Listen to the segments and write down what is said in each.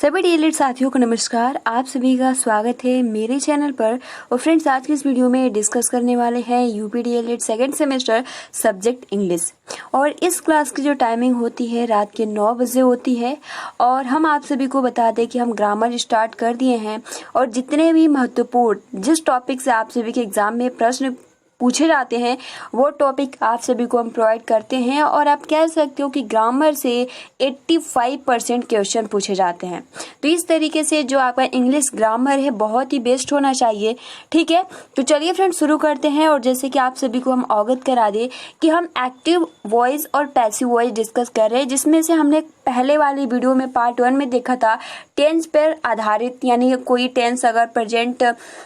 सभी डीएलएड साथियों को नमस्कार। आप सभी का स्वागत है मेरे चैनल पर। और फ्रेंड्स, आज की इस वीडियो में डिस्कस करने वाले हैं UP DElEd second semester subject English. और इस क्लास की जो टाइमिंग होती है रात के 9 बजे होती है। और हम आप सभी को बता दें कि हम ग्रामर स्टार्ट कर दिए हैं और जितने भी महत्वपूर्ण जिस टॉपिक से आप सभी के एग्जाम में प्रश्न पूछे जाते हैं वो टॉपिक आप सभी को हम प्रोवाइड करते हैं। और आप कह सकते हो कि ग्रामर से 85% क्वेश्चन पूछे जाते हैं। तो इस तरीके से जो आपका इंग्लिश ग्रामर है बहुत ही बेस्ट होना चाहिए। ठीक है, तो चलिए फ्रेंड्स शुरू करते हैं। और जैसे कि आप सभी को हम अवगत करा दें कि हम एक्टिव वॉइस और पैसिव वॉइस डिस्कस कर रहे हैं, जिसमें से हमने पहले वाली वीडियो में पार्ट 1 में देखा था टेंस पर आधारित, यानी कोई टेंस अगर प्रेजेंट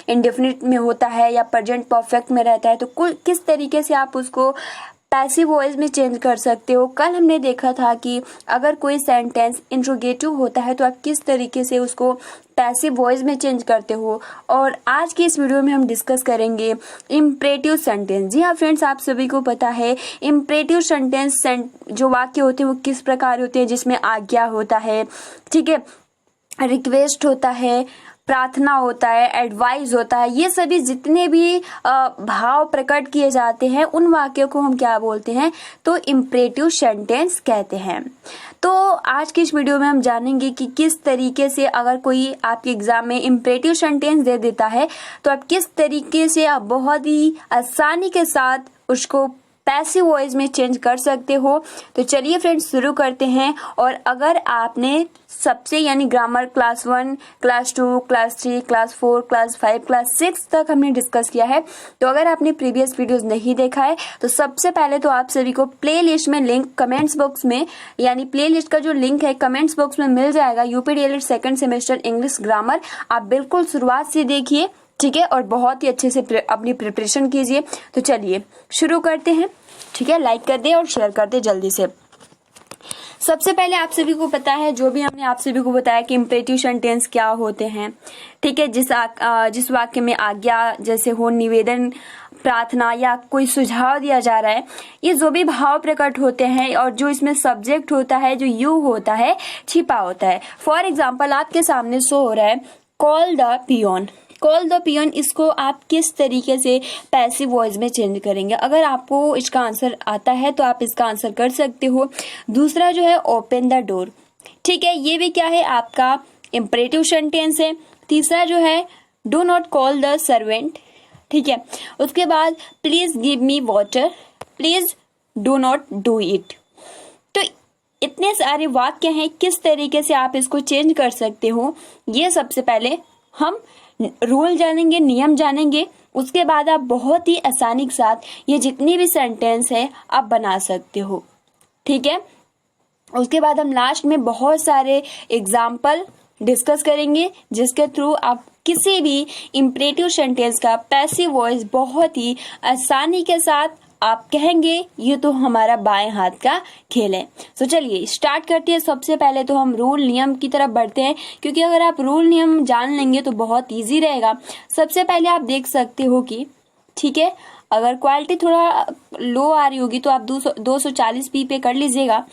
इंडेफिनिट में होता है या प्रेजेंट परफेक्ट में रहता है तो किस तरीके से आप उसको पैसिव वॉइस में चेंज कर सकते हो। कल हमने देखा था कि अगर कोई सेंटेंस इंट्रोगेटिव होता है तो आप किस तरीके से उसको पैसिव वॉइस में चेंज करते हो। और आज की इस वीडियो में हम डिस्कस करेंगे इम्परेटिव सेंटेंस। जी हाँ फ्रेंड्स, आप सभी को पता है इम्परेटिव सेंटेंस जो वाक्य होते हैं वो किस प्रकार होते हैं, जिसमें आज्ञा होता है, ठीक है, रिक्वेस्ट होता है, प्रार्थना होता है, एडवाइस होता है। ये सभी जितने भी भाव प्रकट किए जाते हैं उन वाक्यों को हम क्या बोलते हैं, तो इम्परेटिव सेंटेंस कहते हैं। तो आज की इस वीडियो में हम जानेंगे कि किस तरीके से अगर कोई आपके एग्जाम में इम्परेटिव सेंटेंस दे देता है तो आप किस तरीके से आप बहुत ही आसानी के साथ उसको पैसिव वॉइस में चेंज कर सकते हो। तो चलिए फ्रेंड्स शुरू करते हैं। और अगर आपने सबसे यानी grammar class 1, class 2, class 3, class 4, class 5, class 6 तक हमने डिस्कस किया है, तो अगर आपने प्रीवियस वीडियोस नहीं देखा है तो सबसे पहले तो आप सभी को प्ले लिस्ट में लिंक कमेंट्स बॉक्स में, यानी प्ले लिस्ट का जो लिंक है कमेंट्स बॉक्स में मिल जाएगा। UP DElEd second semester English grammar आप बिल्कुल शुरुआत से देखिए, ठीक है, और बहुत ही अच्छे से अपनी प्रिपरेशन कीजिए। तो चलिए शुरू करते हैं, ठीक है। लाइक कर दे और शेयर कर दे जल्दी से। सबसे पहले आप सभी को पता है, जो भी हमने आप सभी को बताया कि इम्परेटिव सेंटेंस क्या होते हैं, ठीक है। जिस वाक्य में आज्ञा जैसे हो, निवेदन, प्रार्थना या कोई सुझाव दिया जा रहा है, ये जो भी भाव प्रकट होते हैं और जो इसमें सब्जेक्ट होता है, जो यू होता है, छिपा होता है। फॉर एग्जाम्पल आपके सामने शो हो रहा है call the peon. Call the peon, इसको आप किस तरीके से पैसिव वॉइस में चेंज करेंगे। अगर आपको इसका आंसर आता है तो आप इसका आंसर कर सकते हो। दूसरा जो है ओपन द डोर, ठीक है, ये भी क्या है, आपका इम्परेटिव सेंटेंस है। तीसरा जो है do not call the servant, ठीक है। उसके बाद please give me water, please do not do it. तो इतने सारे वाक्य हैं, किस तरीके से आप इसको चेंज कर सकते हो, ये सबसे पहले हम रूल जानेंगे, नियम जानेंगे। उसके बाद आप बहुत ही आसानी के साथ ये जितनी भी सेंटेंस है आप बना सकते हो, ठीक है। उसके बाद हम लास्ट में बहुत सारे एग्जाम्पल डिस्कस करेंगे जिसके थ्रू आप किसी भी इम्परेटिव सेंटेंस का पैसिव वॉइस बहुत ही आसानी के साथ आप कहेंगे ये तो हमारा बाएं हाथ का खेल है। तो चलिए स्टार्ट करते हैं। सबसे पहले तो हम रूल नियम की तरफ बढ़ते हैं, क्योंकि अगर आप रूल नियम जान लेंगे तो बहुत इजी रहेगा। सबसे पहले आप देख सकते हो कि, ठीक है, अगर क्वालिटी थोड़ा लो आ रही होगी तो आप 240p पे कर लीजिएगा।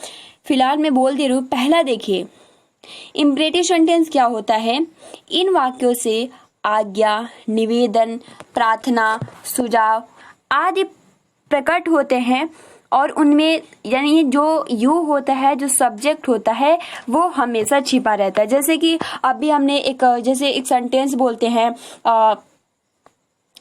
फिलहाल मैं बोल दे रही हूँ। पहला देखिए, इम्परेटिव सेंटेंस क्या होता है, इन वाक्यों से आज्ञा, निवेदन, प्रार्थना, सुझाव आदि प्रकट होते हैं और उनमें यानी जो यू होता है, जो सब्जेक्ट होता है, वो हमेशा छिपा रहता है। जैसे कि अभी हमने जैसे एक सेंटेंस बोलते हैं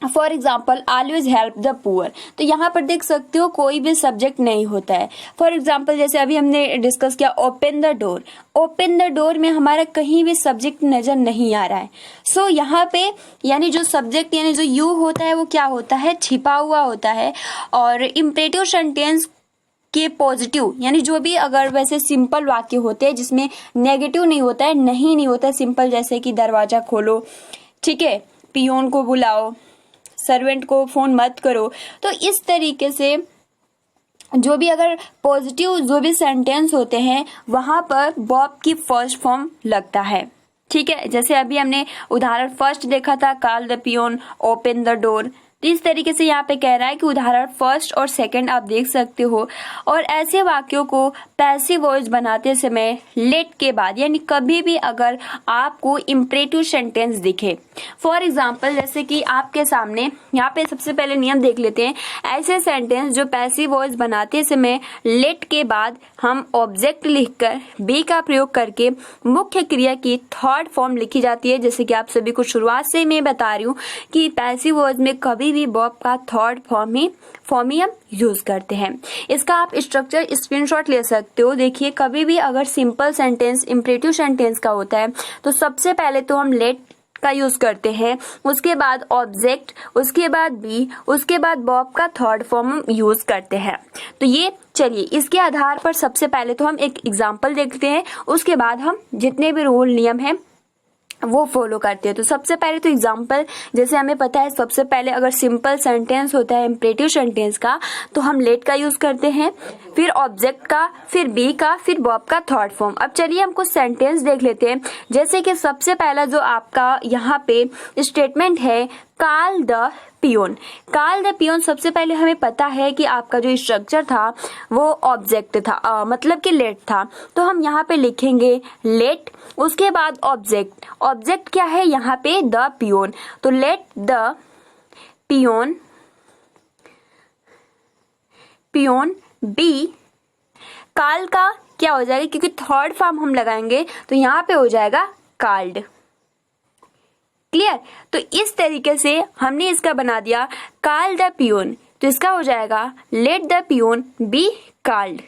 for example always help the poor, तो यहाँ पर देख सकते हो कोई भी सब्जेक्ट नहीं होता है। फॉर एग्जाम्पल जैसे अभी हमने डिस्कस किया open the door, open the door में हमारा कहीं भी सब्जेक्ट नजर नहीं आ रहा है। सो यहाँ पे यानी जो सब्जेक्ट यानी जो यू होता है वो क्या होता है, छिपा हुआ होता है। और इम्परेटिव सेंटेंस के पॉजिटिव यानी जो भी अगर वैसे सिंपल वाक्य होते हैं जिसमें नेगेटिव नहीं होता है, नहीं होता है सिंपल, जैसे कि दरवाजा खोलो, ठीक है, पियोन को बुलाओ, सर्वेंट को फोन मत करो। तो इस तरीके से जो भी अगर पॉजिटिव जो भी सेंटेंस होते हैं वहां पर बॉब की फर्स्ट फॉर्म लगता है, ठीक है। जैसे अभी हमने उदाहरण फर्स्ट देखा था call the peon, open the door, तो इस तरीके से यहाँ पे कह रहा है कि उदाहरण फर्स्ट और सेकंड आप देख सकते हो। और ऐसे वाक्यों को पैसिव वॉइस बनाते समय लेट के बाद यानी कभी भी अगर आपको इम्परेटिव सेंटेंस दिखे, फॉर एग्जाम्पल जैसे कि आपके सामने यहाँ पे सबसे पहले नियम देख लेते हैं। ऐसे सेंटेंस जो पैसिव वॉइस बनाते समय लेट के बाद हम ऑब्जेक्ट लिखकर बी का प्रयोग करके मुख्य क्रिया की थर्ड फॉर्म लिखी जाती है। जैसे कि आप सभी को शुरुआत से मैं बता रही हूँ कि पैसिव वॉइस में कभी भी वर्ब का थर्ड फॉर्म ही हम यूज करते हैं। इसका आप स्ट्रक्चर स्क्रीनशॉट ले सकते हो। देखिए, कभी भी अगर सिंपल सेंटेंस इम्परेटिव सेंटेंस का होता है तो सबसे पहले तो हम लेट का यूज करते हैं, उसके बाद ऑब्जेक्ट, उसके बाद बी, उसके बाद वर्ब का थर्ड फॉर्म हम यूज करते हैं। तो ये चलिए इसके आधार पर सबसे पहले तो हम एक एग्जांपल देखते हैं, उसके बाद हम जितने भी रूल नियम हैं वो फॉलो करते हैं। तो सबसे पहले तो एग्जांपल, जैसे हमें पता है सबसे पहले अगर सिंपल सेंटेंस होता है इम्परेटिव सेंटेंस का तो हम लेट का यूज करते हैं, फिर ऑब्जेक्ट का, फिर बी का, फिर वर्ब का थर्ड फॉर्म। अब चलिए हम कुछ सेंटेंस देख लेते हैं। जैसे कि सबसे पहला जो आपका यहाँ पे स्टेटमेंट है, call the peon. Call the peon, सबसे पहले हमें पता है कि आपका जो स्ट्रक्चर था वो ऑब्जेक्ट था, मतलब कि लेट था। तो हम यहाँ पे लिखेंगे लेट, उसके बाद ऑब्जेक्ट। ऑब्जेक्ट क्या है यहाँ पे? The peon. तो let the peon be. Call का क्या हो जाएगा, क्योंकि थर्ड फॉर्म हम लगाएंगे तो यहाँ पे हो जाएगा कॉल्ड। क्लियर? तो इस तरीके से हमने इसका बना दिया कॉल द पियोन। तो इसका हो जाएगा let the peon be called.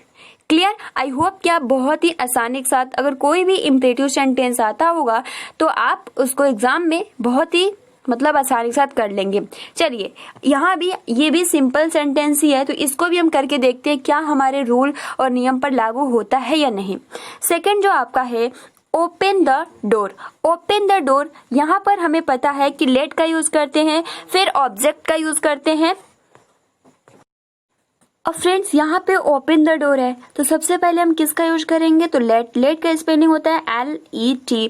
Clear? I hope कि आप बहुत ही आसानी के साथ, अगर कोई भी इम्परेटिव सेंटेंस आता होगा तो आप उसको एग्जाम में बहुत ही आसानी के साथ कर लेंगे। चलिए, यहाँ भी ये भी सिंपल सेंटेंस ही है, तो इसको भी हम करके देखते हैं क्या हमारे रूल और नियम पर लागू होता है या नहीं। सेकंड जो आपका है, open the door. Open the door, यहाँ पर हमें पता है कि लेट का यूज करते हैं, फिर ऑब्जेक्ट का यूज करते हैं। और फ्रेंड्स यहाँ पे ओपन द डोर है तो सबसे पहले हम किसका यूज करेंगे? तो लेट। लेट का स्पेलिंग होता है LET।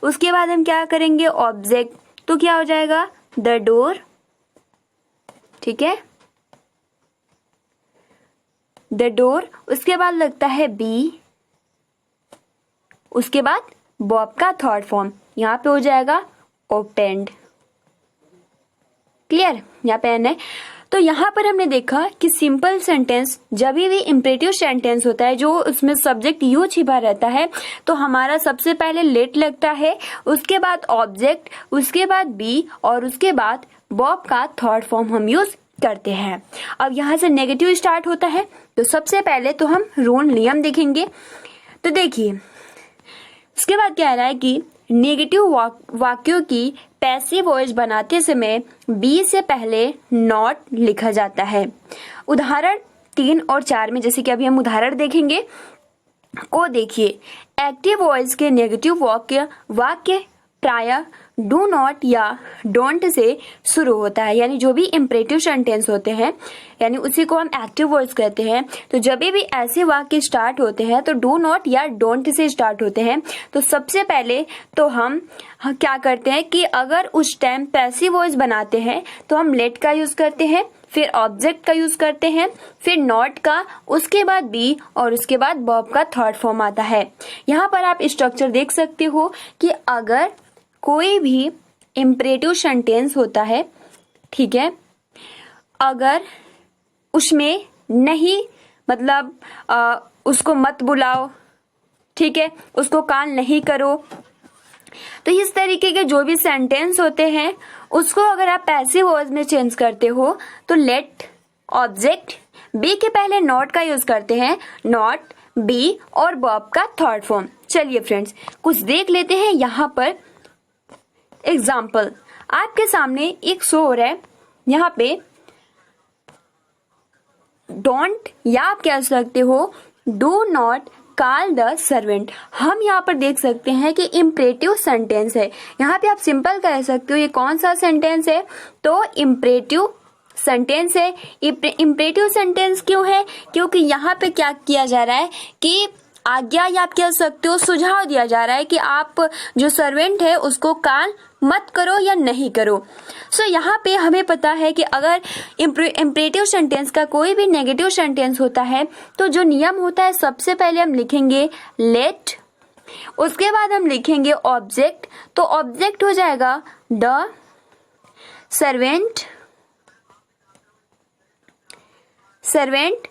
उसके बाद हम क्या करेंगे? ऑब्जेक्ट। तो क्या हो जाएगा? The door. ठीक है, द डोर। उसके बाद लगता है बी, उसके बाद वर्ब का थर्ड फॉर्म, यहाँ पे हो जाएगा ओपेंड। क्लियर? यहाँ पे एन है। तो यहाँ पर हमने देखा कि सिंपल सेंटेंस जब भी इम्परेटिव सेंटेंस होता है जो उसमें सब्जेक्ट यू छिपा रहता है तो हमारा सबसे पहले लेट लगता है, उसके बाद ऑब्जेक्ट, उसके बाद बी और उसके बाद वर्ब का थर्ड फॉर्म हम यूज करते हैं। अब यहाँ से नेगेटिव स्टार्ट होता है तो सबसे पहले तो हम रूल नियम देखेंगे। तो देखिए उसके बाद क्या रहा है कि नेगेटिव वाक्यों की पैसिव वॉइस बनाते समय बी से पहले नॉट लिखा जाता है। उदाहरण 3 और 4 में, जैसे कि अभी हम उदाहरण देखेंगे, को देखिए। एक्टिव वॉइस के नेगेटिव वाक्य प्रायः डू नॉट या डोंट से शुरू होता है, यानी जो भी इम्परेटिव सेंटेंस होते हैं यानी उसी को हम एक्टिव वॉइस कहते हैं। तो जब भी ऐसे वाक्य स्टार्ट होते हैं तो डू नॉट या डोंट से स्टार्ट होते हैं। तो सबसे पहले तो हम क्या करते हैं कि अगर उस टाइम पैसिव वॉइस बनाते हैं तो हम लेट का यूज करते हैं, फिर ऑब्जेक्ट का यूज करते हैं, फिर नॉट का, उसके बाद बी और उसके बाद वर्ब का थर्ड फॉर्म आता है। यहाँ पर आप स्ट्रक्चर देख सकते हो कि अगर कोई भी इम्परेटिव सेंटेंस होता है, ठीक है, अगर उसमें नहीं उसको मत बुलाओ, ठीक है, उसको कॉल नहीं करो, तो इस तरीके के जो भी सेंटेंस होते हैं उसको अगर आप पैसिव वॉइस में चेंज करते हो तो लेट, ऑब्जेक्ट, बी के पहले नॉट का यूज करते हैं, नॉट, बी और वर्ब का थर्ड फॉर्म। चलिए फ्रेंड्स कुछ देख लेते हैं। यहाँ पर एग्जाम्पल आपके सामने एक शो हो रहा है, यहाँ पे डोंट या आप कह सकते हो do not call the servant. हम यहाँ पर देख सकते हैं कि इम्परेटिव सेंटेंस है, यहाँ पे आप सिंपल कह सकते हो ये कौन सा सेंटेंस है? तो इम्परेटिव सेंटेंस है। इम्परेटिव सेंटेंस क्यों है? क्योंकि यहाँ पे क्या किया जा रहा है कि आज्ञा या आप कह सकते हो सुझाव दिया जा रहा है कि आप जो सर्वेंट है उसको काम मत करो या नहीं करो। सो यहाँ पे हमें पता है कि अगर इम्परेटिव सेंटेंस का कोई भी नेगेटिव सेंटेंस होता है तो जो नियम होता है, सबसे पहले हम लिखेंगे लेट, उसके बाद हम लिखेंगे ऑब्जेक्ट, तो ऑब्जेक्ट हो जाएगा द सर्वेंट,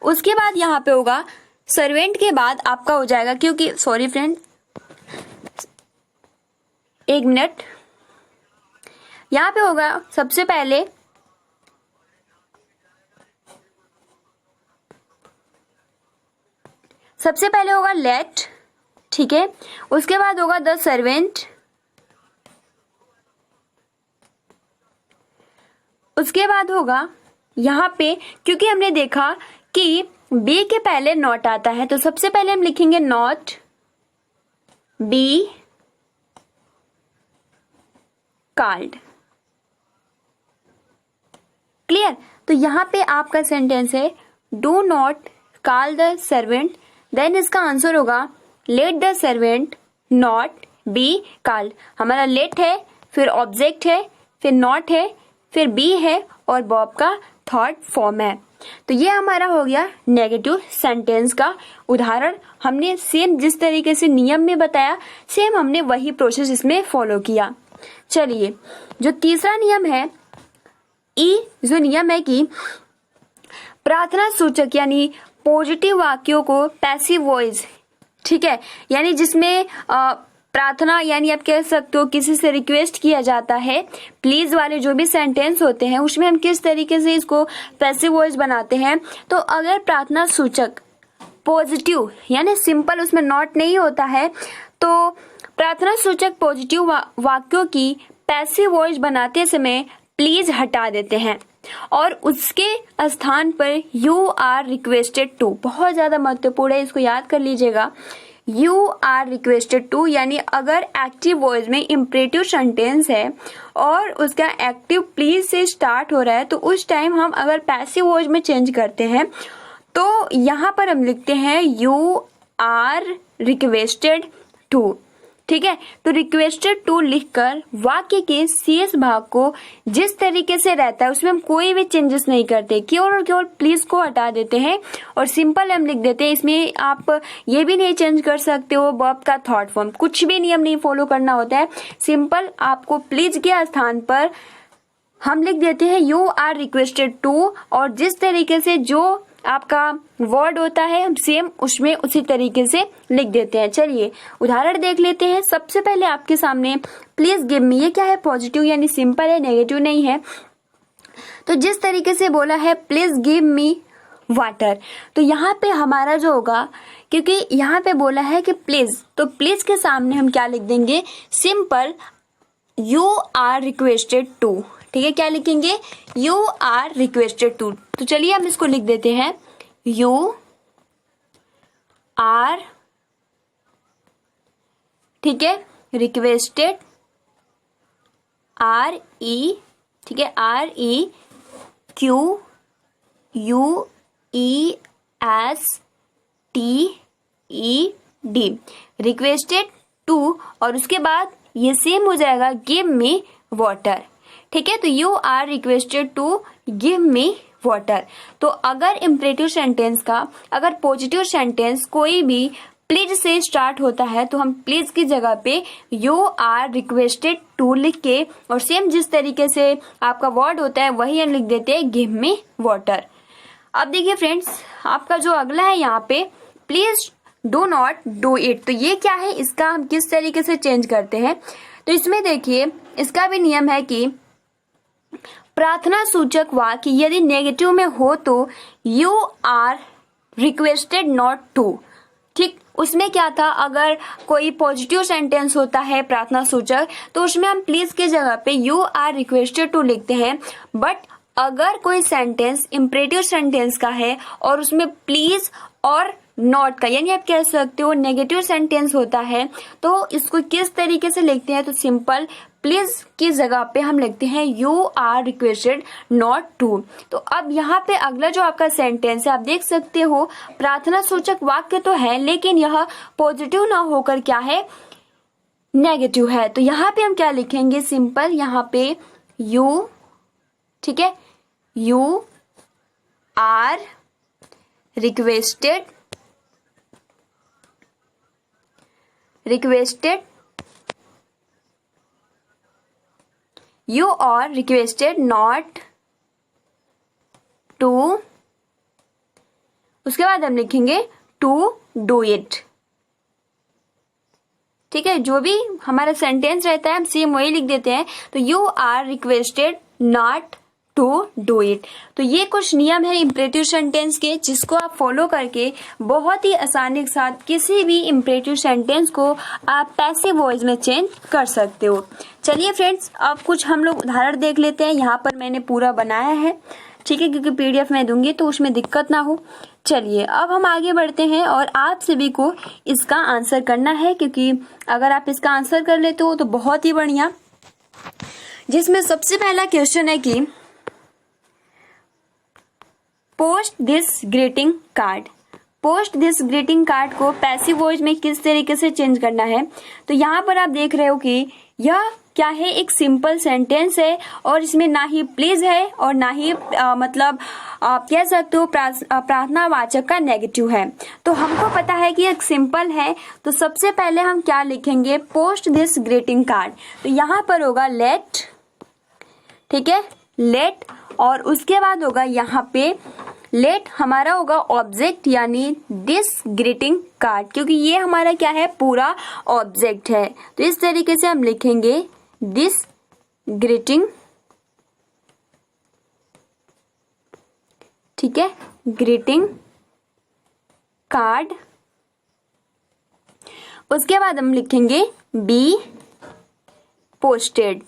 उसके बाद यहाँ पे होगा सर्वेंट के बाद आपका हो जाएगा, क्योंकि सॉरी फ्रेंड एक मिनट, यहाँ पे होगा सबसे पहले होगा लेट, ठीक है, उसके बाद होगा द सर्वेंट, उसके बाद होगा यहाँ पे, क्योंकि हमने देखा कि बी के पहले नॉट आता है तो सबसे पहले हम लिखेंगे नॉट बी कॉल्ड। क्लियर? तो यहाँ पे आपका सेंटेंस है do not call the servant, then इसका आंसर होगा let the servant not be called. हमारा लेट है, फिर ऑब्जेक्ट है, फिर नॉट है, फिर बी है और बॉब का थर्ड फॉर्म है। तो ये हमारा हो गया नेगेटिव सेंटेंस का उदाहरण। हमने सेम जिस तरीके से नियम में बताया, सेम हमने वही प्रोसेस इसमें फॉलो किया। चलिए, जो तीसरा नियम है जो नियम है कि प्रार्थना सूचक यानी पॉजिटिव वाक्यों को पैसिव वॉइस, ठीक है, यानी जिसमें प्रार्थना यानी आप कह सकते हो किसी से रिक्वेस्ट किया जाता है, प्लीज वाले जो भी सेंटेंस होते हैं उसमें हम किस तरीके से इसको पैसिव वॉइस बनाते हैं। तो अगर प्रार्थना सूचक पॉजिटिव यानी सिंपल, उसमें नॉट नहीं होता है, तो प्रार्थना सूचक पॉजिटिव वाक्यों की पैसिव वॉइस बनाते समय प्लीज हटा देते हैं और उसके स्थान पर यू आर रिक्वेस्टेड टू, बहुत ज्यादा महत्वपूर्ण है, इसको याद कर लीजिएगा। यू आर रिक्वेस्टेड टू यानी अगर एक्टिव वॉइस में इम्परेटिव सेंटेंस है और उसका एक्टिव प्लीज से स्टार्ट हो रहा है, तो उस टाइम हम अगर पैसिव वॉइस में चेंज करते हैं तो यहाँ पर हम लिखते हैं यू आर रिक्वेस्टेड टू, ठीक है। तो रिक्वेस्टेड टू लिखकर वाक्य के शेष भाग को जिस तरीके से रहता है उसमें हम कोई भी चेंजेस नहीं करते, केवल और केवल प्लीज को हटा देते हैं और सिंपल हम लिख देते हैं। इसमें आप ये भी नहीं चेंज कर सकते हो वर्ब का थर्ड फॉर्म, कुछ भी नियम नहीं फॉलो करना होता है, सिंपल आपको प्लीज के स्थान पर हम लिख देते हैं यू आर रिक्वेस्टेड टू और जिस तरीके से जो आपका वर्ड होता है हम सेम उसमें उसी तरीके से लिख देते हैं। चलिए उदाहरण देख लेते हैं। सबसे पहले आपके सामने प्लीज गिव मी, ये क्या है, पॉजिटिव यानी सिंपल है, नेगेटिव नहीं है। तो जिस तरीके से बोला है प्लीज गिव मी वाटर, तो यहाँ पे हमारा जो होगा, क्योंकि यहाँ पे बोला है कि प्लीज, तो प्लीज के सामने हम क्या लिख देंगे, simple you are requested to, ठीक है। क्या लिखेंगे, यू आर रिक्वेस्टेड टू। तो चलिए हम इसको लिख देते हैं यू आर, ठीक है, रिक्वेस्टेड आर ई, ठीक है, R E Q U E S T E D, requested to, और उसके बाद ये सेम हो जाएगा गिव मी वाटर, ठीक है। तो you are requested to give me water. तो अगर इम्परेटिव सेंटेंस का अगर पॉजिटिव सेंटेंस कोई भी प्लीज से स्टार्ट होता है तो हम प्लीज की जगह पे यू आर रिक्वेस्टेड टू लिख के और सेम जिस तरीके से आपका वर्ड होता है वही हम लिख देते हैं गिव मी वाटर। अब देखिए फ्रेंड्स, आपका जो अगला है यहाँ पे please do not do it, तो ये क्या है, इसका हम किस तरीके से चेंज करते हैं। तो इसमें देखिए इसका भी नियम है कि प्रार्थना सूचक वाक्य यदि नेगेटिव में हो तो you are requested not to, ठीक। उसमें क्या था, अगर कोई पॉजिटिव सेंटेंस होता है प्रार्थना सूचक तो उसमें हम प्लीज की जगह पे यू आर रिक्वेस्टेड टू लिखते हैं, बट अगर कोई सेंटेंस इम्परेटिव सेंटेंस का है और उसमें प्लीज और नॉट का, यानी आप कह सकते हो नेगेटिव सेंटेंस होता है तो इसको किस तरीके से लिखते हैं, तो सिंपल प्लीज की जगह पे हम लिखते हैं you are requested not to. तो अब यहाँ पे अगला जो आपका सेंटेंस है आप देख सकते हो प्रार्थना सूचक वाक्य तो है लेकिन यह पॉजिटिव ना होकर क्या है, नेगेटिव है। तो यहाँ पे हम क्या लिखेंगे, सिंपल यहाँ पे यू, ठीक है, you are requested you are requested not to, उसके बाद हम लिखेंगे to do it। ठीक है, जो भी हमारा सेंटेंस रहता है हम सेम वही लिख देते हैं। तो you are requested not to do it. तो ये कुछ नियम है इम्परेटिव सेंटेंस के जिसको आप फॉलो करके बहुत ही आसानी के साथ किसी भी इम्परेटिव सेंटेंस को आप पैसिव वॉइस में चेंज कर सकते हो। चलिए फ्रेंड्स, अब कुछ हम लोग उदाहरण देख लेते हैं। यहाँ पर मैंने पूरा बनाया है, ठीक है, क्योंकि पीडीएफ में दूंगी तो उसमें दिक्कत ना हो। चलिए अब हम आगे बढ़ते हैं और आप सभी को इसका आंसर करना है, क्योंकि अगर आप इसका आंसर कर लेते हो तो बहुत ही बढ़िया। जिसमें सबसे पहला क्वेश्चन है कि post this greeting card. Post this greeting card को पैसिव वॉइस में किस तरीके से चेंज करना है। तो यहाँ पर आप देख रहे हो कि यह क्या है, एक सिंपल सेंटेंस है और इसमें ना ही प्लीज है और ना ही मतलब आप कह सकते हो प्रार्थना वाचक का नेगेटिव है। तो हमको पता है कि एक सिंपल है, तो सबसे पहले हम क्या लिखेंगे, पोस्ट दिस ग्रीटिंग कार्ड। तो यहाँ पर होगा लेट, ठीक है, लेट, और उसके बाद होगा यहाँ पे लेट हमारा होगा ऑब्जेक्ट यानी दिस ग्रीटिंग कार्ड, क्योंकि ये हमारा क्या है, पूरा ऑब्जेक्ट है। तो इस तरीके से हम लिखेंगे दिस ग्रीटिंग, ठीक है, ग्रीटिंग कार्ड। उसके बाद हम लिखेंगे बी पोस्टेड।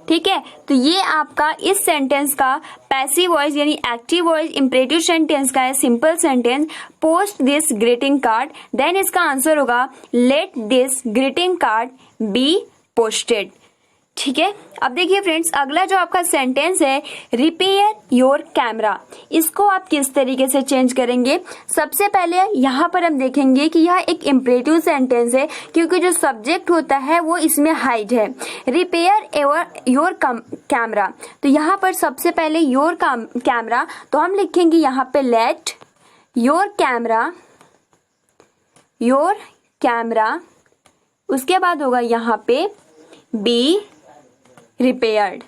ठीक है, तो ये आपका इस सेंटेंस का पैसिव वॉइस यानी एक्टिव वॉइस इम्परेटिव सेंटेंस का है simple sentence, post this greeting card. Then इसका आंसर होगा let this greeting card be posted. ठीक है, अब देखिए फ्रेंड्स, अगला जो आपका सेंटेंस है रिपेयर योर कैमरा, इसको आप किस तरीके से चेंज करेंगे। सबसे पहले यहाँ पर हम देखेंगे कि यह एक इम्परेटिव सेंटेंस है क्योंकि जो सब्जेक्ट होता है वो इसमें हाइड है। रिपेयर योर कैमरा, तो यहाँ पर सबसे पहले योर कैमरा, तो हम लिखेंगे यहाँ पे लेट योर कैमरा, उसके बाद होगा यहाँ पे बी रिपेयर्ड।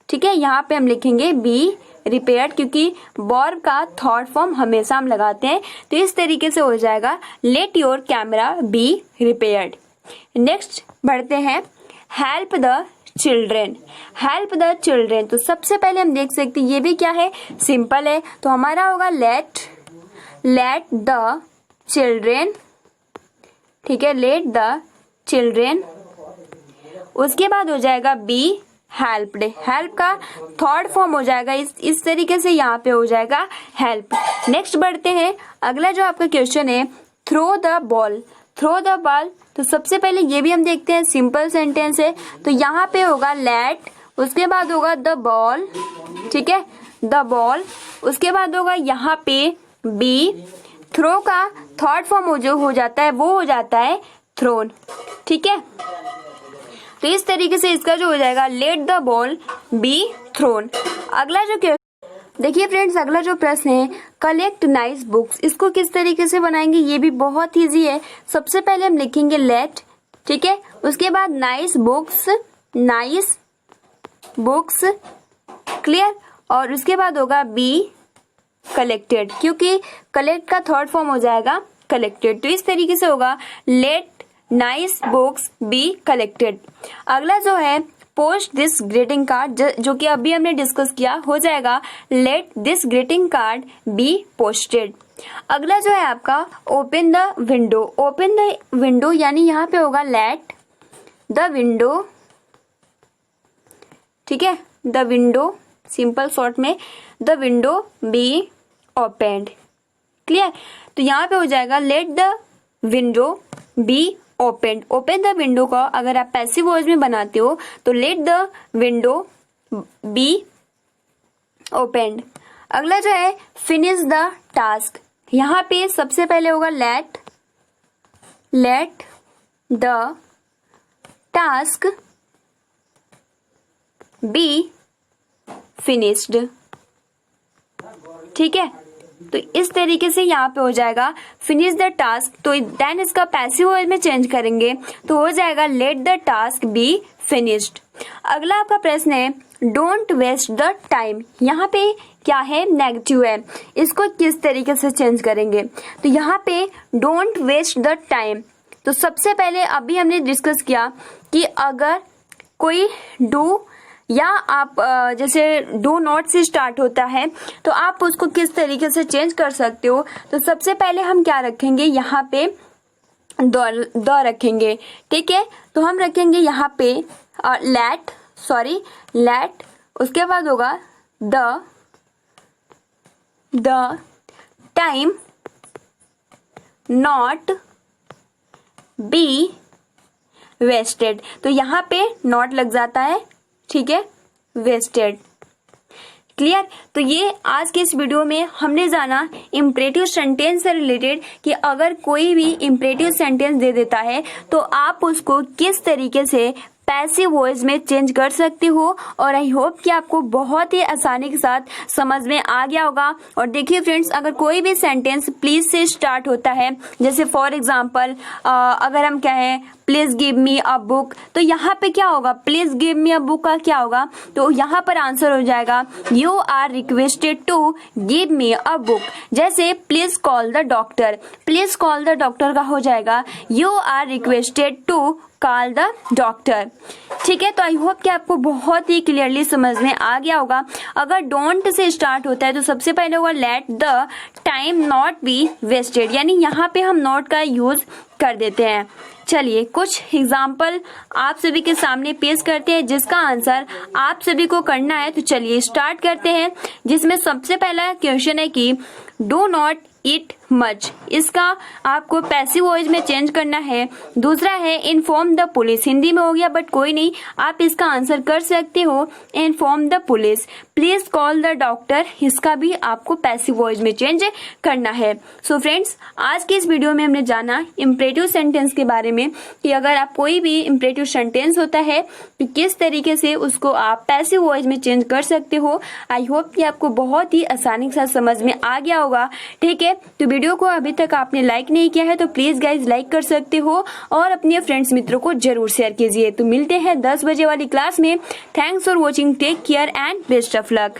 ठीक है, यहाँ पे हम लिखेंगे बी रिपेयर्ड क्योंकि वर्ब का थर्ड फॉर्म हमेशा हम लगाते हैं। तो इस तरीके से हो जाएगा let your camera B repaired. Next बढ़ते हैं help the children. Help the children, तो सबसे पहले हम देख सकते हैं ये भी क्या है, सिंपल है। तो हमारा होगा लेट द चिल्ड्रेन, ठीक है, लेट द चिल्ड्रेन। उसके बाद हो जाएगा बी हेल्प्ड, हेल्प का थर्ड फॉर्म हो जाएगा इस तरीके से यहाँ पे हो जाएगा हेल्प। नेक्स्ट बढ़ते हैं, अगला जो आपका क्वेश्चन है throw the ball. Throw the ball, तो सबसे पहले ये भी हम देखते हैं सिंपल सेंटेंस है। तो यहाँ पे होगा लेट, उसके बाद होगा द बॉल, ठीक है, द बॉल। उसके बाद होगा यहाँ पे बी, थ्रो का थर्ड फॉर्म जो हो जाता है वो हो जाता है थ्रोन। ठीक है, तो इस तरीके से इसका जो हो जाएगा let the ball be thrown. अगला जो देखिए फ्रेंड्स, अगला जो प्रश्न है कलेक्ट नाइस बुक्स, इसको किस तरीके से बनाएंगे ये भी बहुत इजी है। सबसे पहले हम लिखेंगे लेट, ठीक है, उसके बाद नाइस बुक्स क्लियर, और उसके बाद होगा बी कलेक्टेड क्योंकि कलेक्ट का थर्ड फॉर्म हो जाएगा कलेक्टेड। तो इस तरीके से होगा let nice books be collected. अगला जो है पोस्ट दिस ग्रीटिंग कार्ड, जो कि अभी हमने डिस्कस किया, हो जाएगा late this greeting card be posted. अगला जो है आपका open the window. Open the window यानी यहाँ पे होगा लेट द विंडो, ठीक है, द विंडो सिंपल शॉर्ट में the window be opened. Clear. तो यहाँ पे हो जाएगा let the window be opened. Open the window का अगर आप पैसिव वॉइस में बनाते हो तो let the window be opened. अगला जो है फिनिश द टास्क। यहाँ पे सबसे पहले होगा let the task be finished. ठीक है, तो इस तरीके से यहाँ पे हो जाएगा फिनिश द टास्क। तो देन इसका पैसिव वॉइस में चेंज करेंगे तो हो जाएगा let the task be finished. अगला आपका प्रश्न है डोंट वेस्ट द टाइम। यहाँ पे क्या है, नेगेटिव है, इसको किस तरीके से चेंज करेंगे। तो यहाँ पे डोंट वेस्ट द टाइम, तो सबसे पहले अभी हमने डिस्कस किया कि अगर कोई डू या आप जैसे डू नॉट से स्टार्ट होता है तो आप उसको किस तरीके से चेंज कर सकते हो। तो सबसे पहले हम क्या रखेंगे, यहाँ पे द रखेंगे। ठीक है, तो हम रखेंगे यहाँ पे लेट, उसके बाद होगा the time not be wasted. तो यहाँ पे नॉट लग जाता है, ठीक है, वेस्टेड। क्लियर। तो ये आज के इस वीडियो में हमने जाना इम्परेटिव सेंटेंस से रिलेटेड कि अगर कोई भी इम्परेटिव सेंटेंस दे देता है तो आप उसको किस तरीके से पैसिव वॉइस में चेंज कर सकते हो। और आई होप कि आपको बहुत ही आसानी के साथ समझ में आ गया होगा। और देखिए फ्रेंड्स, अगर कोई भी सेंटेंस प्लीज से स्टार्ट होता है, जैसे फॉर एग्जांपल अगर हम कहें please give me a book, तो यहाँ पे क्या होगा, please give me a book का क्या होगा, तो यहाँ पर आंसर हो जाएगा you are requested to give me a book. जैसे please call the doctor, please call the doctor का हो जाएगा you are requested to call the doctor. ठीक है, तो आई होप कि आपको बहुत ही क्लियरली समझ में आ गया होगा। अगर डोंट से स्टार्ट होता है तो सबसे पहले होगा let the time not be wasted, यानी यहाँ पे हम नॉट का यूज कर देते हैं। चलिए कुछ एग्जाम्पल आप सभी के सामने पेश करते हैं जिसका आंसर आप सभी को करना है। तो चलिए स्टार्ट करते हैं, जिसमें सबसे पहला क्वेश्चन है कि डू नॉट ईट मच, इसका आपको पैसिव वॉइस में चेंज करना है। दूसरा है इन्फॉर्म द पुलिस, हिंदी में हो गया बट कोई नहीं, आप इसका आंसर कर सकते हो inform the police. Please call the doctor, इसका भी आपको पैसिव वॉइस में चेंज करना है। सो फ्रेंड्स, आज के इस वीडियो में हमने जाना इम्परेटिव सेंटेंस के बारे में कि अगर आप कोई भी इम्परेटिव सेंटेंस होता है तो किस तरीके से उसको आप पैसिव वॉइस में चेंज कर सकते हो। आई होप कि आपको बहुत ही आसानी के साथ समझ में आ गया होगा। ठीक है, तो वीडियो को अभी तक आपने लाइक नहीं किया है तो प्लीज गाइज लाइक कर सकते हो और अपने फ्रेंड्स मित्रों को जरूर शेयर कीजिए। तो मिलते हैं 10 बजे वाली क्लास में। Thanks for watching, take care and best of luck.